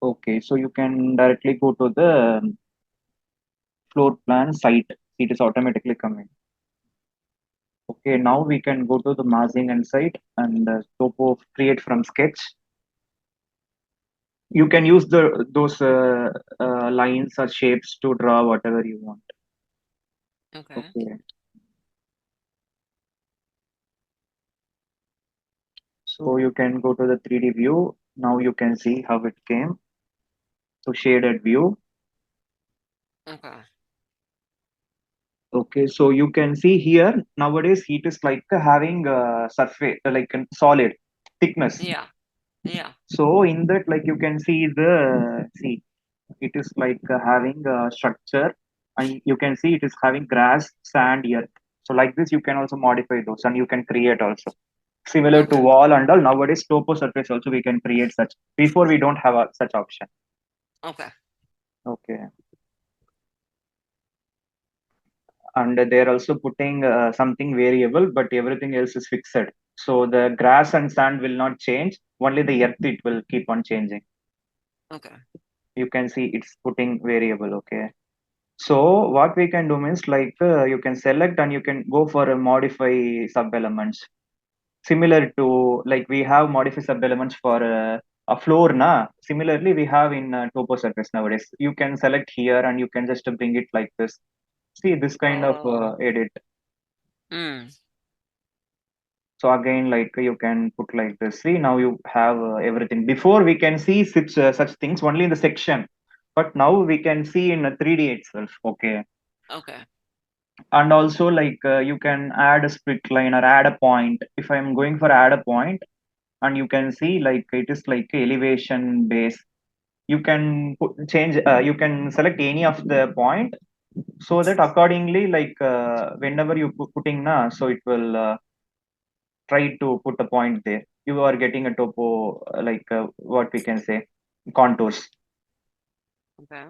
Okay, so you can directly go to the floor plan site. It is automatically coming. Okay, now we can go to the massing and site and topo create from sketch. You can use the those lines or shapes to draw whatever you want. Okay. Okay, so you can go to the 3D view. Now you can see how it came. So shaded view. Okay. Okay, so you can see here nowadays it is like having a surface like a solid thickness. Yeah. Yeah. So in that, like you can see it is like having a structure, and you can see it is having grass, sand, earth. So like this, you can also modify those, and you can create also similar to Okay. wall and all. Nowadays, topo surface also we can create such. Before we don't have such option. Okay. Okay, and they're also putting something variable, but everything else is fixed. So the grass and sand will not change. Only the earth it will keep on changing. Okay. You can see it's putting variable. Okay. So what we can do means like you can select and you can go for a modify sub elements similar to like we have modify sub elements for a floor na. Similarly we have in topo surface nowadays. You can select here and you can just bring it like this. See this kind of Oh. edit. Mm. So again like you can put like this. See now you have everything. Before we can see such things only in the section, but now we can see in a 3D itself. Okay. Okay. And also like you can add a split line or add a point. If I'm going for add a point, and you can see like it is like elevation base. You can change you can select any of the point, so that accordingly like whenever you putting na, so it will try to put a point there. You are getting a topo like what we can say contours. Okay.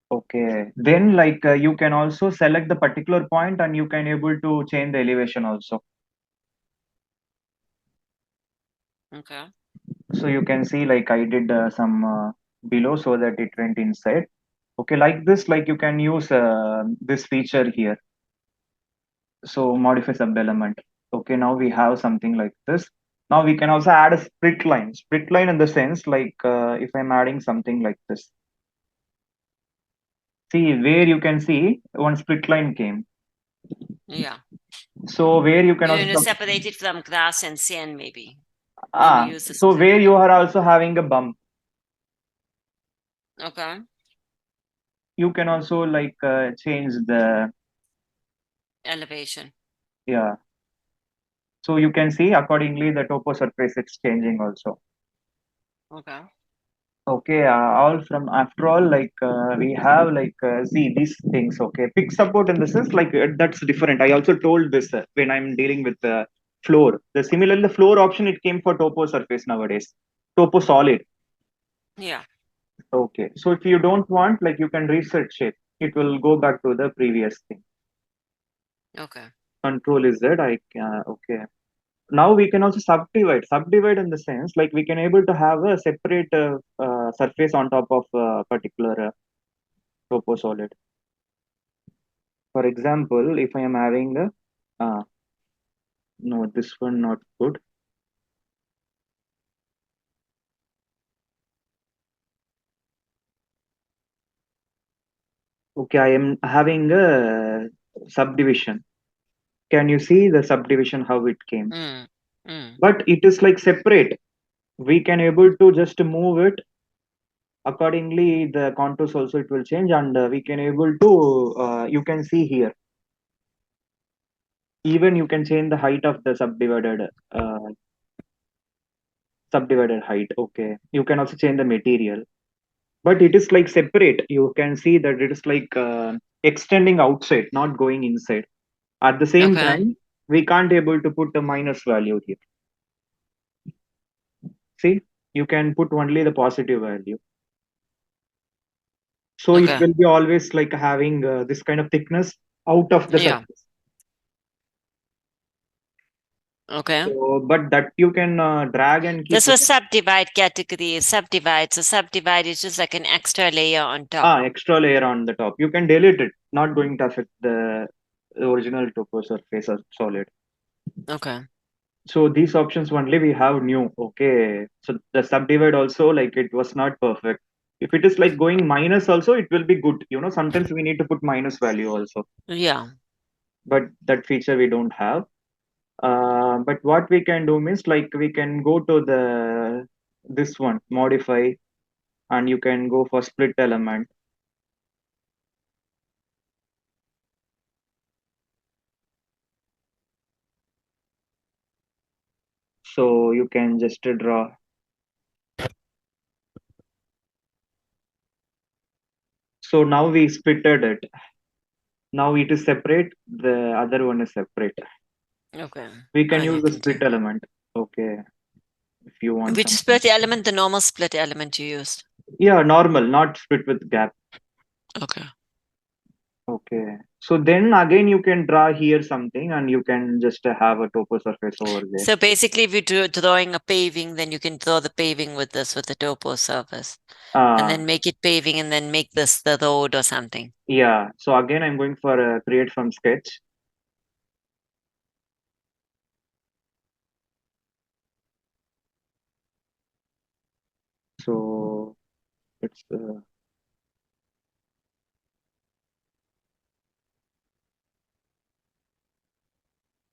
Okay, then like you can also select the particular point and you can able to change the elevation also. Okay. So you can see like I did some below so that it went inside. Okay, like this, like you can use this feature here. So modify sub element. Okay, now we have something like this. Now we can also add a split line. Split line in the sense like if I'm adding something like this. See where you can see one split line came. Yeah. So where you can You also know, separate it from grass and sand, maybe. When you ah, use the so split where you line. are also having a bump, Okay. you can also like change the Elevation. yeah. So you can see accordingly the topo surface it's changing also. Okay. Okay, all from after all like we have like see these things. Okay, pick support in the sense like that's different. I also told this when I'm dealing with the floor. The similarly the floor option it came for topo surface nowadays. Topo solid. Yeah. Okay, so if you don't want like you can reset shape. It will go back to the previous thing. Okay. Control is that I okay. Now we can also subdivide in the sense like we can able to have a separate surface on top of a particular topo solid. For example, if I am having a no, this one not good. Okay, I am having a subdivision. Can you see the subdivision how it came? Mm. Mm. But it is like separate. We can able to just move it accordingly. The contours also it will change, and we can able to. You can see here. Even you can change the height of the subdivided height. Okay, you can also change the material, but it is like separate. You can see that it is like extending outside, not going inside. At the same Okay. time, we can't able to put a minus value here. See, you can put only the positive value, so it Okay. will be always like having this kind of thickness out of the Yeah. surface. Okay. So, but that you can drag and keep This it. was subdivide category, subdivide. So subdivide is just like an extra layer on top. Extra layer on the top. You can delete it. Not going to affect the original topo surface or solid. Okay. So these options only we have new. Okay. So the subdivide also, like, it was not perfect. If it is like going minus also, it will be good. Sometimes we need to put minus value also, Yeah. but that feature we don't have. But what we can do means, like, we can go to the this one, modify, and you can go for split element. So you can just draw. So now we splitted it. Now it is separate. The other one is separate. Okay. We can use Okay, the split continue. element. Okay, if you want Which something. split element? The normal split element you used. Yeah, normal, not split with gap. Okay. Okay. So then again you can draw here something and you can just have a topo surface over there. So basically, if you're drawing a paving, then you can draw the paving with this, with the topo surface, and Uh, then make it paving, and then make this the road or something. yeah. So again I'm going for create from sketch. So it's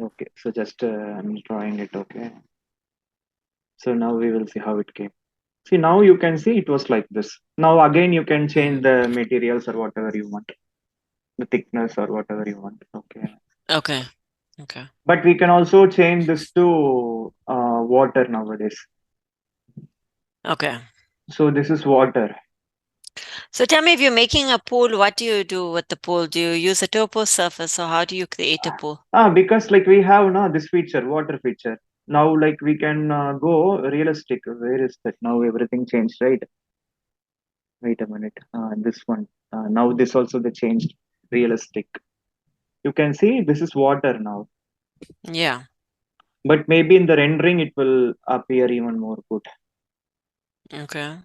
okay. So just I'm drawing it. Okay. So now we will see how it came. See, now you can see it was like this. Now again you can change the materials or whatever you want, the thickness or whatever you want. Okay. Okay. Okay. But we can also change this to water nowadays. Okay. So this is water. So tell me, if you're making a pool, what do you do with the pool? Do you use a topo surface, or how do you create a pool? Because like we have now this feature, water feature. Now like we can go realistic. Where is that? Now everything changed, right? Wait a minute. This one. Now this also they changed realistic. You can see this is water now. Yeah. But maybe in the rendering it will appear even more good. Okay.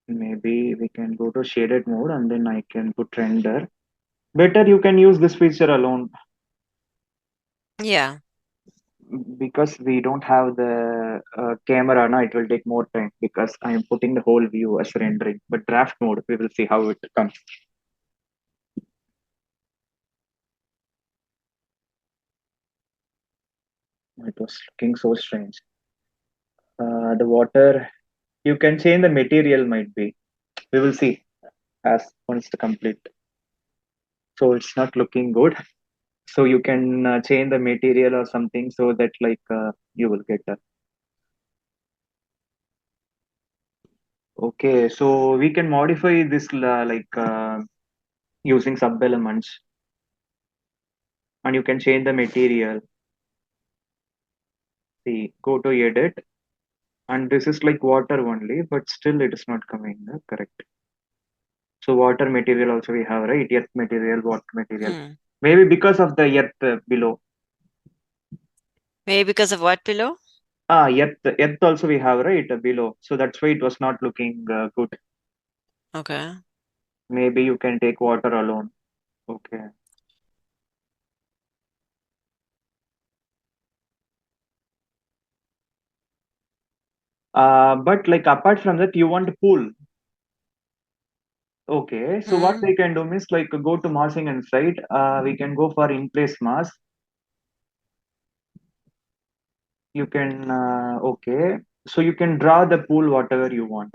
Maybe we can go to shaded mode and then I can put render. Better you can use this feature alone Yeah. because we don't have the camera now. It will take more time because I am putting the whole view as rendering. But draft mode, we will see how it comes. It was looking so strange. The water, you can change the material might be. We will see as once the complete. So it's not looking good. So you can change the material or something so that like you will get a. Okay, so we can modify this like using sub elements, and you can change the material. See, go to edit, and this is like water only, but still it is not coming correct. So water material also we have, right? Earth material, water material. Hmm. Maybe because of the earth below. Maybe because of what below? Earth also we have, right, below. So that's why it was not looking good. Okay. Maybe you can take water alone. Okay. But like apart from that, you want a pool. Okay, so what Hmm. we can do is like go to massing and site. We can go for in place mass. You can okay, so you can draw the pool whatever you want.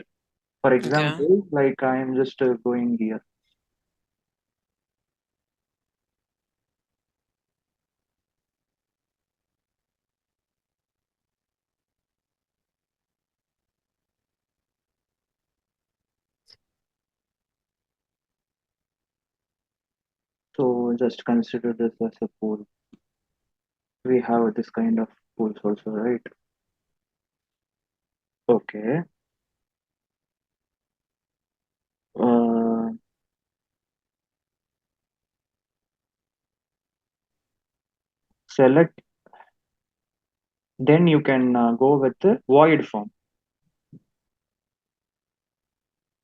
For Okay. example, like I am just going here. So just consider this as a pool. We have this kind of pools also, right? Okay. Uh, Select. Then you can go with the void form.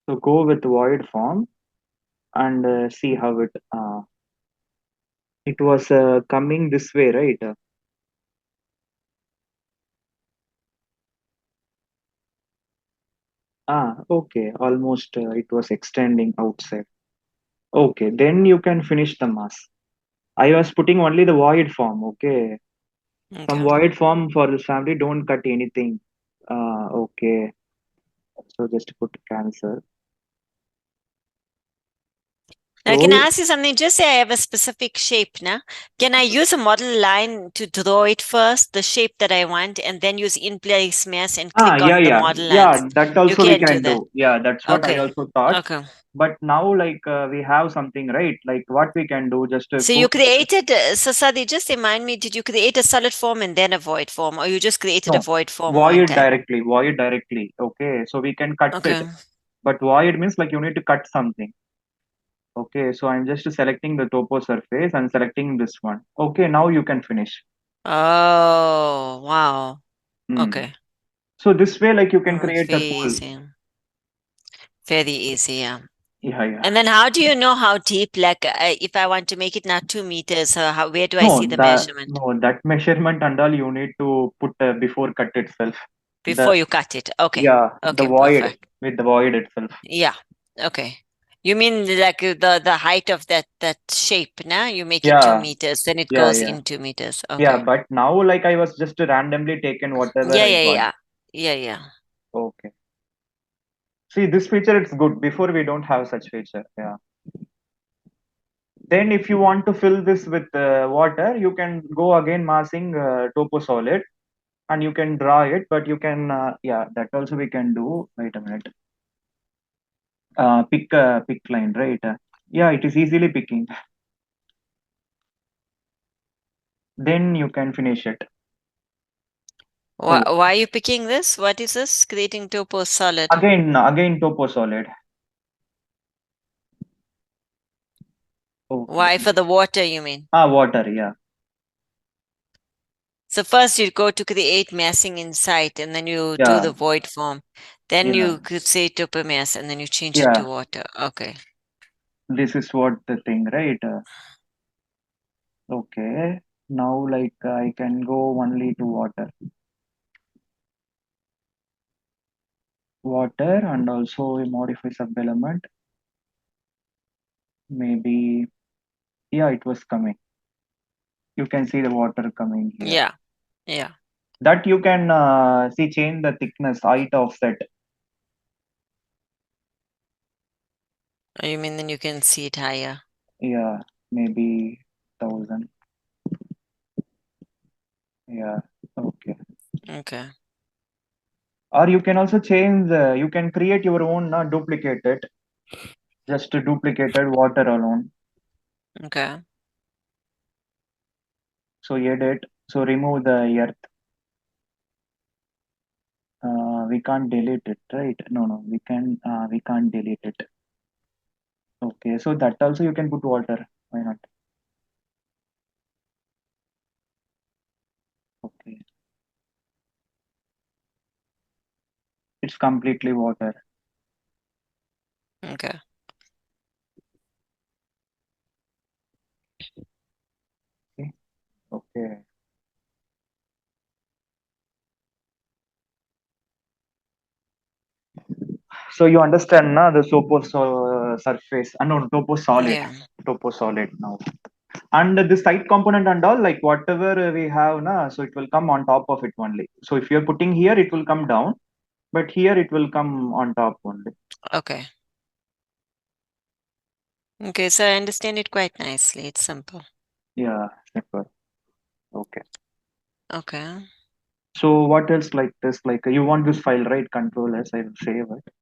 So go with void form and see how it was coming this way, right? Okay, almost it was extending outside. Okay, then you can finish the mass. I was putting only the void form, okay. From Okay. void form for this family, don't cut anything. Okay, so just put cancel. Now, can I So ask you something? Just say I have a specific shape now. Can I use a model line to draw it first, the shape that I want, and then use in place mass and click yeah, on the yeah, model yeah. lines? That You also we can do can that. do. Yeah, that's what I Okay. also thought. Okay. But now, like we have something, right? Like what we can do, just to So you put created, so Sadi, just remind me, did you create a solid form and then a void form, or you just created a no void form one void time? directly, void directly. Okay, so we can cut it. Okay. But void means like you need to cut something. Okay, so I'm just selecting the topo surface and selecting this one. Okay, now you can finish. Oh, wow. Hmm. Okay. So this way, like you can Oh, it's create a very pool. easy. Very easy, yeah. Yeah, yeah. And then how do you know how deep, like if I want to make it now 2 meters, where do I see No, the measurement that measurement and all you need to put before cut itself. The before you cut it? Okay. yeah, the Okay, void perfect. with the void itself. Yeah. Okay. You mean like the height of that shape, now? You make it two Yeah, meters, then it yeah, goes yeah, in 2 meters. yeah. Okay. But now, like I was just randomly taken whatever Yeah, I yeah, got. yeah. Yeah, yeah. Okay. See this feature, it's good. Before we don't have such feature. Yeah. Then if you want to fill this with water, you can go again massing topo solid and you can draw it, but you can yeah, that also we can do. Wait a minute. Pick line, right? Yeah, it is easily picking. Then you can finish it. Why, Oh, why are you picking this? What is this? Creating topo solid. again topo solid. Okay. Why for the water, you mean? Water. Yeah, So first you go to create massing inside and then you do yeah, the void form. Then yeah, you could say topo mass and then you change it yeah. to water. Okay. This is what the thing, right? Okay. Now, like I can go only to water, and also modify sub element. Maybe yeah, it was coming. You can see the water coming here. Yeah. Yeah. That you can see change the thickness, height offset. You mean then you can see it higher. Yeah, maybe 1,000. Yeah, okay. Okay. Or you can also change. You can create your own duplicate it. Just duplicated water alone. Okay. So edit. So remove the earth. We can't delete it, right? No, no, we can. We can't delete it. Okay, so that also you can put water. Why not? Okay, it's completely water. Okay. Okay. Okay. So you understand now the surface. No, topo solid. Yeah. Topo solid now. And the side component and all, like whatever we have now, so it will come on top of it only. So if you're putting here, it will come down, but here it will come on top only. Okay. Okay. So I understand it quite nicely. It's simple. Yeah, simple. Okay. Okay. So what else like this? Like you want this file, right? Control S, I will save it.